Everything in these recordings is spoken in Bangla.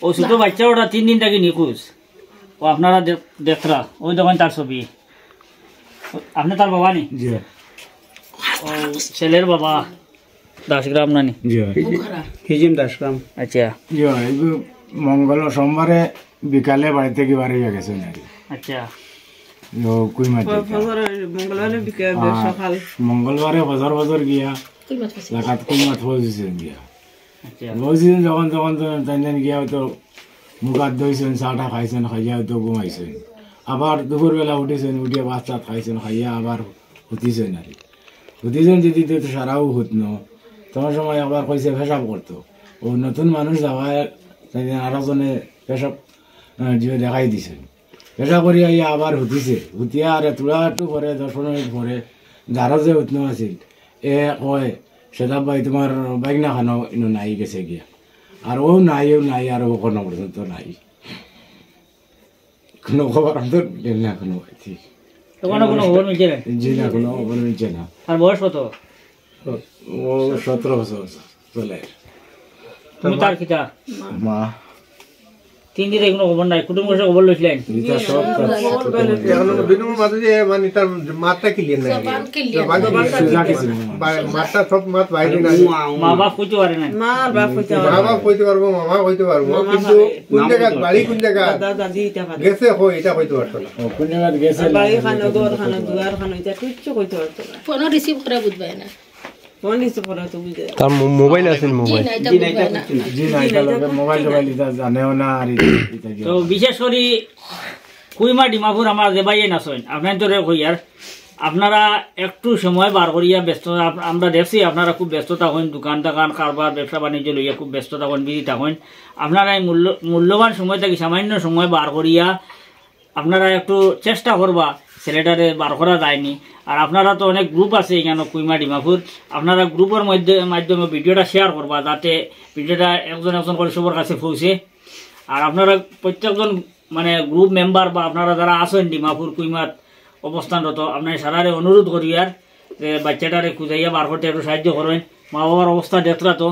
ও ছোট বাচ্চা ওটা 3 দিন থেকে নিখোঁজ। ও আপনারা দেখরা ওই দেখেন তার ছবি। আপনি তার বাবা নি? জি। ও ছেলের বাবা দাসগ্রাম নানি? জি হিজিম দাসগ্রাম। আচ্ছা জি এই মঙ্গল সোমবারে বিকালে বাড়ি থেকে বাড়ি গেছে নাকি। আচ্ছা মঙ্গলবারে বজর গিয়া লাগাত কুই মাছ বসেছেন গিয়া বসেছেন যখন তখন তাই গিয়া হয়তো মুখ হাত ধুইছেন চাটা খাইছেন খাইয়া হয়তো ঘুমাইছেন আবার দুপুরবেলা উঠেছেন উঠিয়া ভাত চাত খাইছেন খাইয়া আবার হুতিছেন আর হুতিছেন যদি তো সারাও হুতনো তোমার সময় আবার কইছে পেশাব করতো ও নতুন মানুষ যাওয়ায় আরো জনে পেশাব দেখাই দিছেন পেশা করি আইয়া আবার হুতিছে হুতিয়া আর তোলা একটু পরে 10 মিনিট পরে যারা যে উঠনো আছিল এ কয় সেটা ভাই তোমার বাইক না খানো ইনো নাই গেছে গিয়া আর ও নাই আর ও কোনো পর্যন্ত নাই কোনো খবর আমাদের না কোনো ঠিক কোনো খবর মিলছে না? জি না কোনো খবর মিলছে না। আর বয়স কত? ও 17 বছর চলে। তুমি তার কিতা মা 3 দিনে কোনো খবর নাই? কুটুম বসে খবর লইছিলেন? এটা সব বিনুর মাঝে যে মানে তার মাথা ক্লিয়ার নাই মাথা সব মাথ বাইরে নাই মা বাপ কইতে পারে না? মা বাপ কইতে পারবো মামা কইতে পারবো কিন্তু কোন জায়গা বাড়ি কোন জায়গা গেছে হয় এটা কইতে পারতো না কোন জায়গা গেছে বাড়ি খানো ঘর খানো দুয়ার খানো এটা কিচ্ছু কইতে পারতো না ফোন রিসিভ করে বুঝবাই না ফোন রিসিভ করা তো বুঝে তার মোবাইল আছে মোবাইল জি না এটা মোবাইল এটা জানেও না আর এটা তো বিশেষ করে কুইমা ডিমাপুর আমার যে ভাইয়ে নাচেন আপনার তো কইয়ার আপনারা একটু সময় বার করিয়া ব্যস্ত আমরা দেখছি আপনারা খুব ব্যস্ত থাকেন দোকান টাকান কারবার ব্যবসা বাণিজ্য লইয়া খুব ব্যস্ত থাকেন বিজি থাকেন আপনারা এই মূল্যবান সময় থেকে সামান্য সময় বার করিয়া আপনারা একটু চেষ্টা করবা ছেলেটারে বার করা যায়নি আর আপনারা তো অনেক গ্রুপ আছে এখানে কুইমা ডিমাপুর আপনারা গ্রুপের মাধ্যমে ভিডিওটা শেয়ার করবা যাতে ভিডিওটা একজন করে সবার কাছে পৌঁছে আর আপনারা প্রত্যেকজন মানে গ্রুপ মেম্বার বা আপনারা যারা আছেন ডিমাপুর কুইমাত অবস্থানরত আপনার সারারে অনুরোধ করি আর যে বাচ্চাটারে খুঁজাইয়া বার করতে একটু সাহায্য করেন মা বাবার অবস্থা দেখরা তো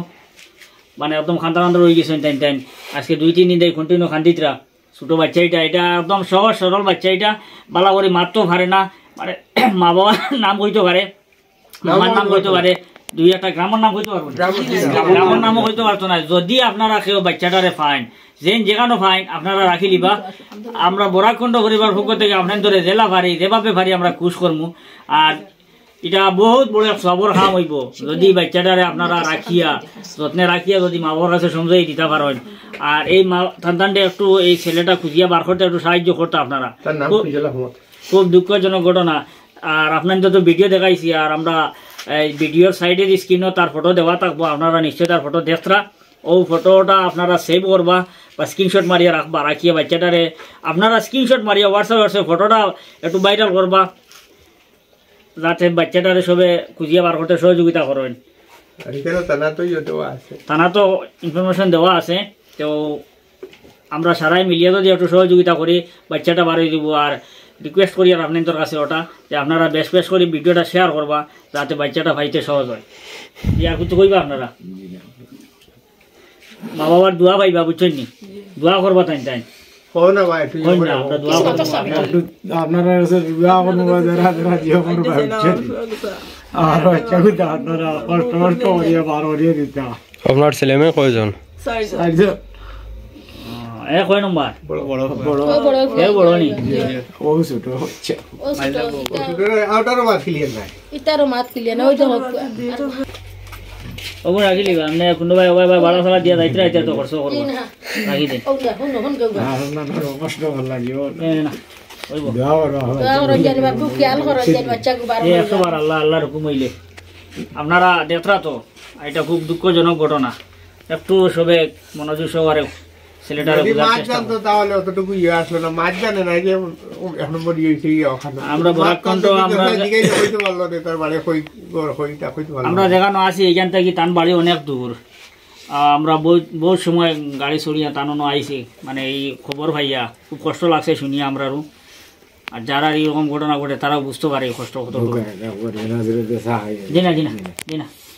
মানে একদম খান্দা রয়ে গেছেন টাইম আজকে 2-3 দিন ধরে কন্টিনিউ খান্দিতরা ছোটো বাচ্চা এটা একদম সহজ সরল বাচ্চা এটা বালা করে মারতেও পারে না মানে মা বাবার নাম কইতে পারে মামার নাম কইতে পারে 2-1টা গ্রামের নাম কইতে পারবো গ্রামের নামও কইতে পারতো না যদি আপনারা কেউ বাচ্চাটারে ফাইন যেখানে ফাইন আপনারা রাখি লিবা আমরা বরাক কণ্ঠ পরিবার পক্ষ থেকে আপনার ধরে জেলা ভারি যেভাবে ভারি আমরা খুশ করবো আর এটা বহুত বড় সবর কাম হইব যদি বাচ্চাটারে আপনারা রাখিয়া যত্নে রাখিয়া যদি মা বাবার কাছে সমঝাই দিতে পারেন আর এই সন্তানটা একটু এই ছেলেটা খুঁজিয়া বার করতে একটু সাহায্য করতে আপনারা খুব দুঃখজনক ঘটনা আর আপনার তো ভিডিও দেখাইছি আর আমরা ভিডিওর সাইডের স্ক্রিনও তার ফটো দেওয়া থাকবো আপনারা নিশ্চয়ই তার ফটো দেখরা ও ফটোটা আপনারা সেভ করবা বা স্ক্রিনশট মারিয়া রাখবা রাখিয়া বাচ্চাটারে আপনারা স্ক্রিনশট মারিয়া হোয়াটসঅ্যাপ ফটোটা একটু ভাইরাল করবা যাতে বাচ্চাটারে সবে খুঁজিয়া বার করতে সহযোগিতা করেন থানা তো ইনফরমেশন দেওয়া আছে তো আমরা সারাই মিলিয়ে যদি একটু সহযোগিতা করি বাচ্চাটা বার হয়ে দিব আর রিকোয়েস্ট করি আর আপনাদের কাছে ওটা যে আপনারা বেশ করে ভিডিওটা শেয়ার করবা যাতে বাচ্চাটা পাইতে সহজ হয় আর কিছু কইবা আপনারা মা বাবার দোয়া পাইবা বুঝছেন নি দোয়া করবা তাই আপনারা আপনার ছেলে মেয়ে কয়জন? কয় নম্বর বড় নি ওগুলো রাখি লিবা আপনি কোনো ভাই ভাড়া সাড়া দিয়া যাইতে রাইতে তো খরচ করবো রাখি দেন একশোবার আল্লাহর হুকুম হইলে আপনারা দেখরা তো এটা খুব দুঃখজনক ঘটনা একটু সবে মনোযোগ সহকারে ছেলেটারে আমরা বরাক কণ্ঠ আমরা যেখানে আছি এখান থেকে তান বাড়ি অনেক দূর আমরা বহুত সময় গাড়ি চড়িয়া টানো আইছি মানে এই খবর ভাইয়া খুব কষ্ট লাগছে শুনিয়া আমরারও আর যারা এইরকম ঘটনা ঘটে তারাও বুঝতে পারে কষ্ট কত জি না